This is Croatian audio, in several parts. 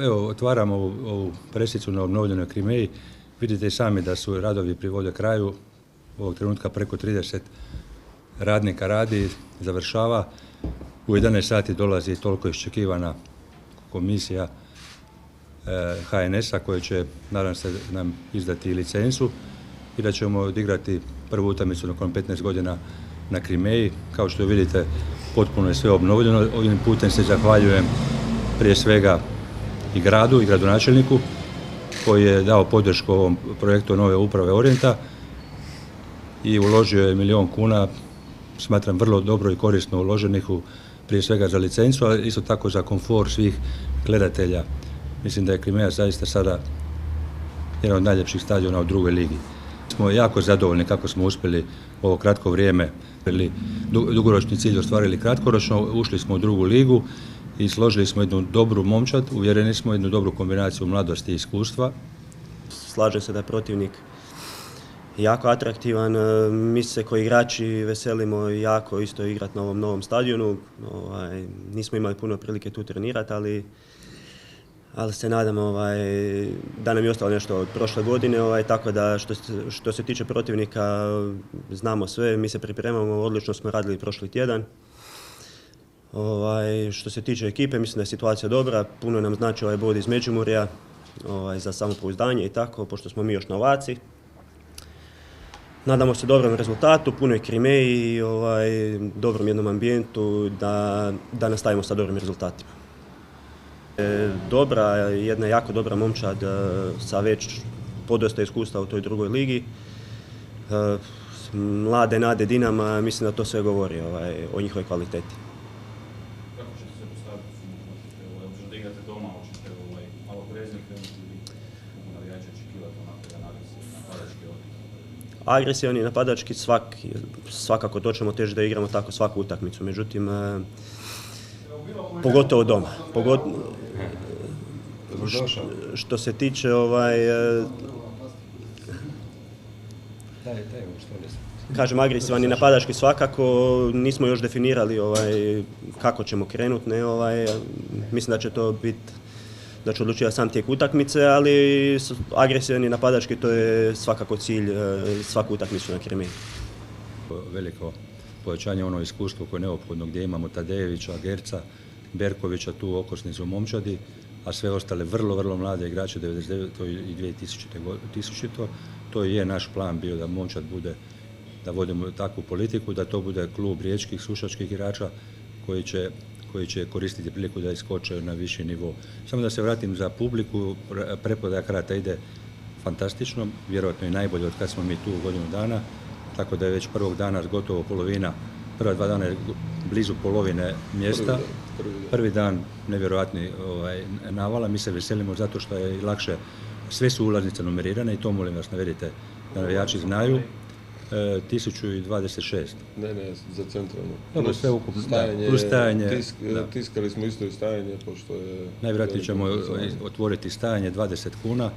Evo, otvaramo ovu presicu na obnovljenoj Krimeji. Vidite i sami da su radovi privode kraju. Ovog trenutka preko 30 radnika radi, završava. U 11 sati dolazi toliko iščekivana komisija HNS-a koja će, nadam se, nam izdati licencu i da ćemo odigrati prvu utakmicu nakon 15 godina na Krimeji. Kao što vidite, potpuno je sve obnovljeno. Ovim putem se zahvaljujem prije svega i gradu i gradonačelniku koji je dao podršku ovom projektu nove uprave Orijenta i uložio je 1 milijun kuna, smatram vrlo dobro i korisno uloženih prije svega za licencu, ali isto tako za komfor svih gledatelja. Mislim da je Krimeja zaista sada jedan od najljepših stadiona u drugoj ligi. Smo jako zadovoljni kako smo uspjeli u ovo kratko vrijeme, dugoročni cilj ostvarili kratkoročno, ušli smo u drugu ligu i složili smo jednu dobru momčad, uvjereni smo jednu dobru kombinaciju mladosti i iskustva. Slažem se da je protivnik jako atraktivan, mi se kao igrači veselimo jako isto igrati na ovom novom stadionu. Nismo imali puno prilike tu trenirati, ali se nadam da nam je ostalo nešto od prošle godine, tako da što se tiče protivnika znamo sve, mi se pripremamo, odlično smo radili prošli tjedan. Što se tiče ekipe, mislim da je situacija dobra, puno nam znači ovaj bod iz Međimurja za samopouzdanje i tako, pošto smo mi još novaci. Nadamo se dobrom rezultatu, punoj Krimeji i dobrom jednom ambijentu da nastavimo sa dobrim rezultatima. Jedna jako dobra momčad sa već podosta iskustva u toj drugoj ligi. Mlade nade Dinama, mislim da to sve govori o njihovoj kvaliteti. Kako ćete se postaviti obzirom da igrate doma, hoćete malo preznike ili mogu navijači očekivati onako jedan napadački odnos? Agresivni napadački svakako to ćemo težiti da igramo tako svaku utakmicu, međutim pogotovo doma. Što se tiče kažem agresivan i napadački svakako, nismo još definirali kako ćemo krenuti, mislim da će to biti, da će odlučiti sam tijek utakmice, ali agresivan i napadački to je svakako cilj svaku utakmicu na Krimeji. Veliko pojačanje ono iskustvo koje je neophodno gdje imamo Tadejevića, Gerca, Berkovića, tu okosnicu momčadi, a sve ostale vrlo mlade igrače 99. i 2000. To je naš plan bio da momčad bude, da vodimo takvu politiku, da to bude klub riječkih, sušačkih igrača koji će koristiti priliku da iskoče na viši nivo. Samo da se vratim za publiku, preprodaja karata ide fantastično, vjerojatno i najbolje od kad smo mi tu godinu dana, tako da je već prvog dana gotovo polovina, prva 2 dana je blizu polovine mjesta. Prvi dan nevjerojatni navala, mi se veselimo zato što je lakše, sve su ulaznice numerirane i to molim vas navedite da navijači znaju. 1026. Ne, za centralno. Dobro, sve ukupno. Plus stajanje. Tiskali smo isto i stajanje, pošto je... Najvjerojatnije ćemo otvoriti stajanje 20 kuna,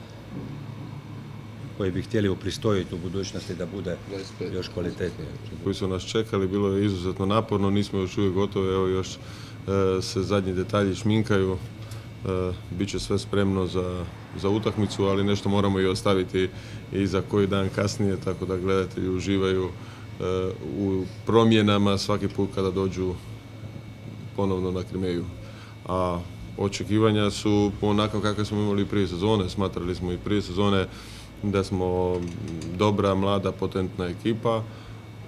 koji bi htjeli upristojiti u budućnosti da bude 25. Još kvalitetnije. Koji su nas čekali, bilo je izuzetno naporno, nismo još uvijek gotovi, evo još se zadnji detalji šminkaju, bit će sve spremno za utakmicu, ali nešto moramo i ostaviti i za koji dan kasnije, tako da gledatelji uživaju u promjenama svaki put kada dođu ponovno na Krimeju. A očekivanja su onako kakve smo imali prije sezone, smatrali smo i prije sezone da smo dobra, mlada, potentna ekipa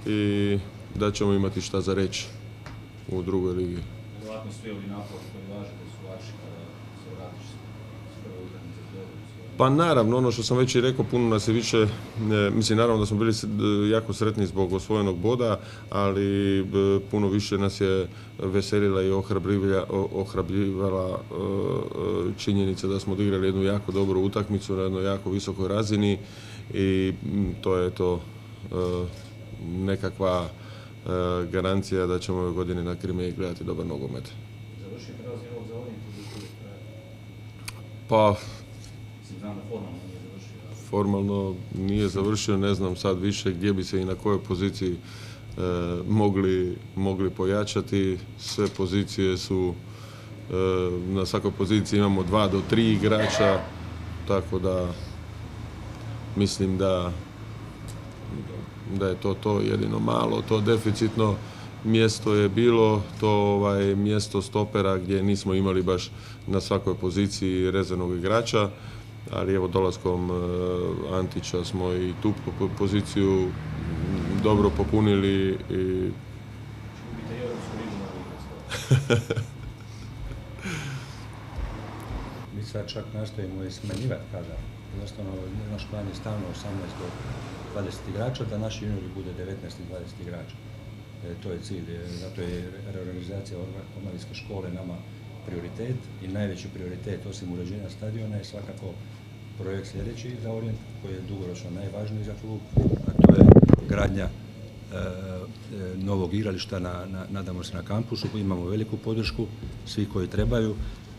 i da ćemo imati šta za reći u drugoj ligi. Vjerojatno svi ovi napori koji važe da su vaši kada se vratiš s prve utakmice. Pa naravno, ono što sam već i rekao, puno nas je više, mislim naravno da smo bili jako sretni zbog osvojenog boda, ali puno više nas je veselila i ohrabljivala činjenica da smo odigrali jednu jako dobru utakmicu na jednoj jako visokoj razini i to je to nekakva garancija da ćemo ove godine na Krimeji gledati dobar nogomet. Završio prelaz ovog za Orijent ili Pa... Znam da formalno nije završio. Formalno nije završio, ne znam sad više gdje bi se i na kojoj poziciji mogli pojačati. Sve pozicije su Na svakoj poziciji imamo 2 do 3 igrača, tako da mislim da je to jedino malo, to deficitno mjesto je bilo to mjesto stopera gdje nismo imali baš na svakoj poziciji rezervnog igrača, ali evo dolaskom Antića smo i tu poziciju dobro popunili i Mi sad čak nastojimo i smanjivati kadar. Jednostavno, naš plan je stalno 18 do 20 igrača, da naši juniori bude 19 i 20 igrača. To je cilj, zato je reorganizacija omladinske škole nama prioritet i najveći prioritet osim uređenja stadiona je svakako projekt sljedeći za Orient, koji je dugoročno najvažniji za klub, a to je gradnja novog igrališta nadamo se na kampusu. Imamo veliku podršku, svi koji trebaju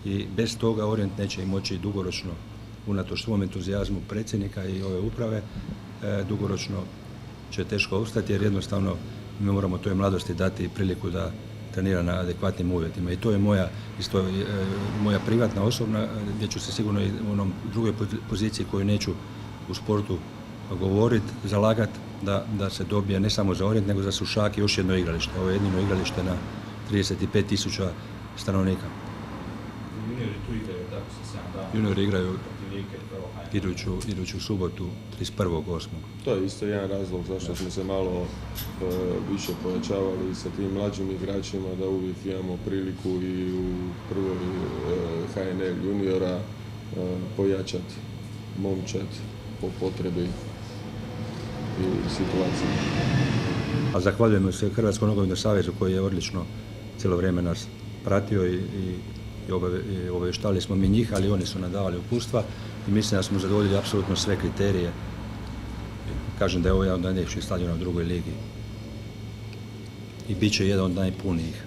i bez toga Orient neće moći dugoročno, unatoč svom entuzijazmu predsjednika i ove uprave, dugoročno će teško ostati jer jednostavno mi moramo toj mladosti dati priliku da trenira na adekvatnim uvjetima i to je moja privatna osobna, gdje ću se sigurno i u onom drugoj poziciji koju neću u sportu govoriti, zalagati da se dobije ne samo za Orient nego za Sušak još jedno igralište. Ovo je jedino igralište na 35.000 stanovnika. Juniori tu igraju tako sa 7 dana. Juniori igraju iduću subotu 31.8. To je isto jedan razlog zašto smo se malo više pojačavali sa tim mlađim igračima, da uvijek imamo priliku i u prvoj HNL juniora pojačati momčad po potrebi i situaciji. A zahvaljujemo se Hrvatskom nogometnom savezu koji je odlično cijelo vrijeme nas pratio i obavještavali smo mi njih, ali oni su nam davali uputstva i mislim da smo zadovoljili apsolutno sve kriterije. Kažem da je ovo jedan od najljepših stadiona u drugoj ligi i bit će jedan od najpunijih.